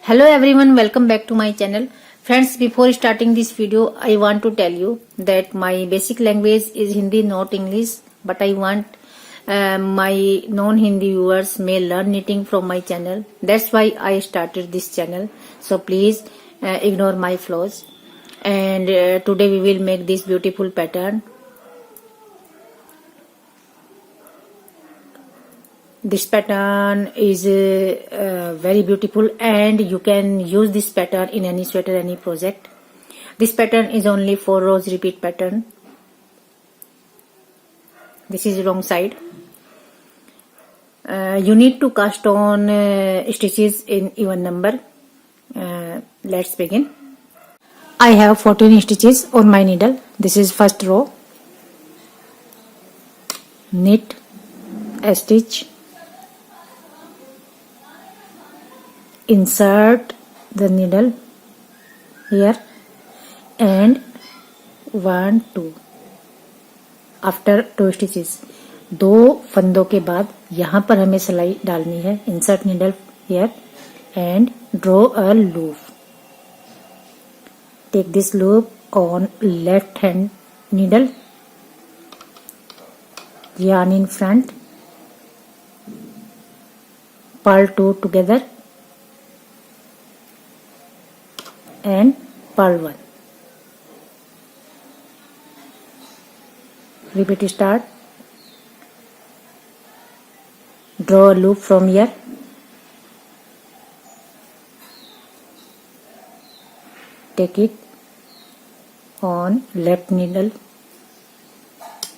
Hello everyone, welcome back to my channel. Friends, before starting this video, I want to tell you that my basic language is Hindi, not English. But I want my non-Hindi viewers may learn knitting from my channel. That's why I started this channel. So please ignore my flaws. And today we will make this beautiful pattern. This pattern is very beautiful and you can use this pattern in any sweater, any project. This pattern is only 4 rows repeat pattern. This is wrong side. You need to cast on stitches in even number. Let's begin. I have 14 stitches on my needle. This is first row. Knit a stitch. Insert the needle here and 1 2 after 2 stitches. 2 फंदों के बाद यहाँ पर हमें सिलाई डालनी है. Insert needle here and draw a loop. Take this loop on left hand needle. Yarn in front. Purl 2 together. And purl 1. Repeat start. Draw a loop from here. Take it on left needle.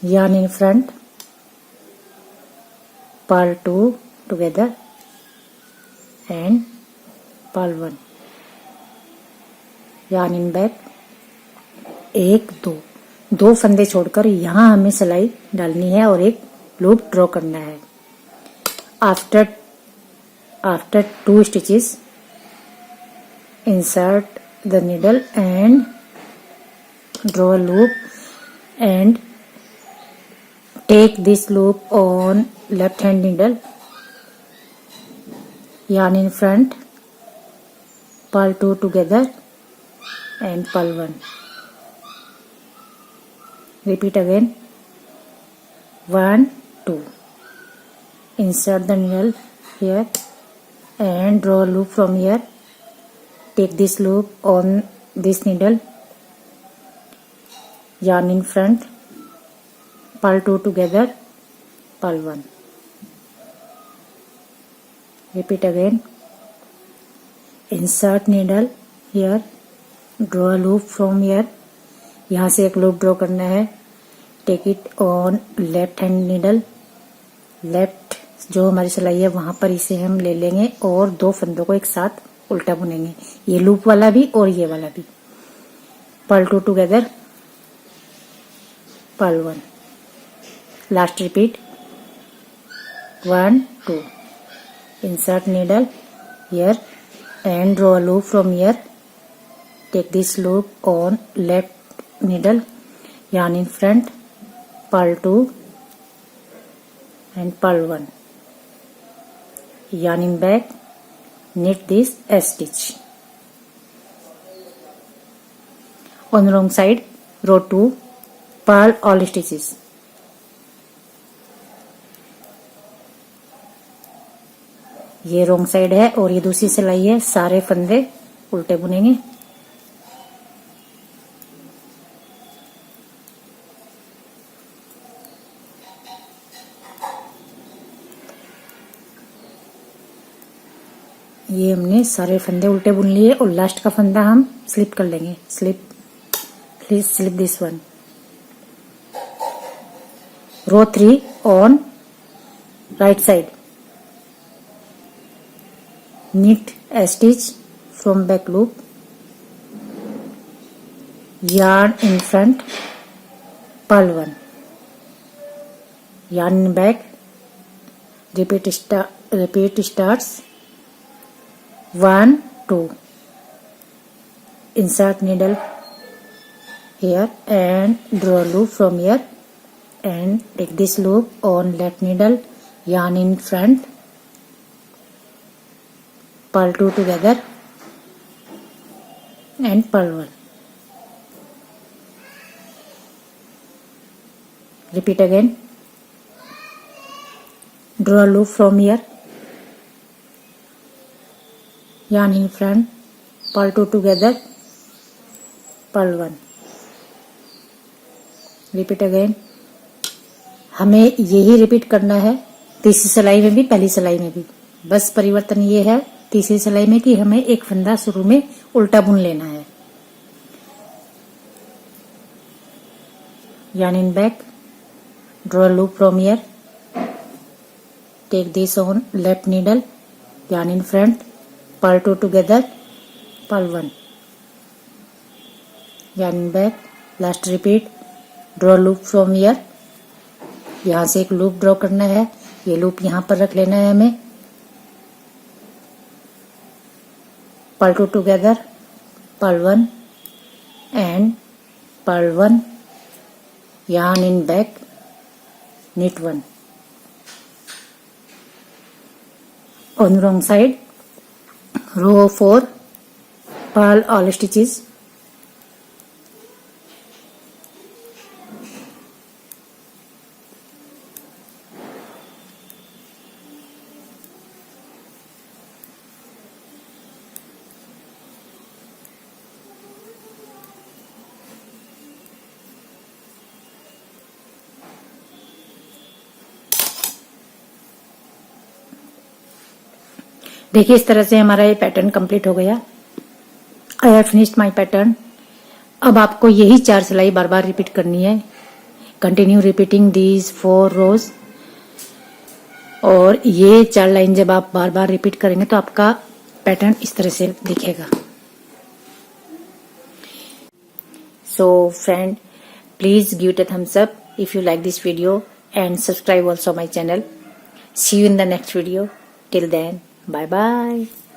Yarn in front. Purl 2 together and purl 1. yarn in back. 1 2 फंदे छोड़कर यहाँ हमें सिलाई डालनी है और एक loop draw करना है. After 2 stitches insert the needle and draw a loop and take this loop on left hand needle. Yarn in front. Purl 2 together and purl 1. Repeat again. 1 2. Insert the needle here and draw a loop from here. Take this loop on this needle. Yarn in front. Purl 2 together. Purl 1. Repeat again. Insert needle here. Draw a loop from here. यहाँ से एक loop draw करना है. Take it on left hand needle. Left जो हमारी सिलाई है वहां पर इसे हम ले लेंगे और 2 फंदों को एक साथ उल्टा बुनेंगे. ये लूप वाला भी और ये वाला भी. Purl 2 together. Purl 1. Last repeat. 1 2. Insert needle here and draw a loop from here. Take this loop on left needle. Yarn in front. Purl 2 and purl 1. Yarn in back. Knit this S stitch. On the wrong side, row 2, purl all stitches. ये रोंग side है और ये दूसरी सिलाई है. सारे फंदे उल्टे बुनेंगे. ये हमने सारे फंदे उल्टे बुन लिए और लास्ट का फंदा हम स्लिप कर लेंगे. Please slip this one. Row 3 on right side. Knit a stitch from back loop. Yarn in front. Purl 1. Yarn in back. Repeat starts. 1 2. Insert needle here and draw a loop from here and take this loop on left needle. Yarn in front. Purl 2 together and purl 1. Repeat again. Draw a loop from here, yarn in front, purl 2 together, purl 1. Repeat again. हमें यही repeat करना है तीसरी सिलाई में भी, पहली सिलाई में भी. बस परिवर्तन ये है तीसरी सिलाई में कि हमें एक फंदा शुरू में उल्टा बुन लेना है. yarn in back, draw a loop from here, take this on left needle, yarn in front, purl 2 together, purl 1. yarn in back, last repeat, draw a loop from here. यहाँ से एक लूप ड्रॉ करना है, ये loop यहाँ पर रख लेना है हमें. purl 2 together, purl 1 and purl 1, yarn in back, knit 1. On wrong side, row 4, purl all stitches. देखिए इस तरह से हमारा ये पैटर्न कंप्लीट हो गया. I have finished my pattern. अब आपको यही 4 सिलाई बार बार रिपीट करनी है. कंटिन्यू रिपीटिंग दीज 4 रोज. और ये 4 लाइन जब आप बार बार रिपीट करेंगे तो आपका पैटर्न इस तरह से दिखेगा. So friend, please give it a thumbs up if you like this video and subscribe also my channel. See you in the next video. Till then, bye bye.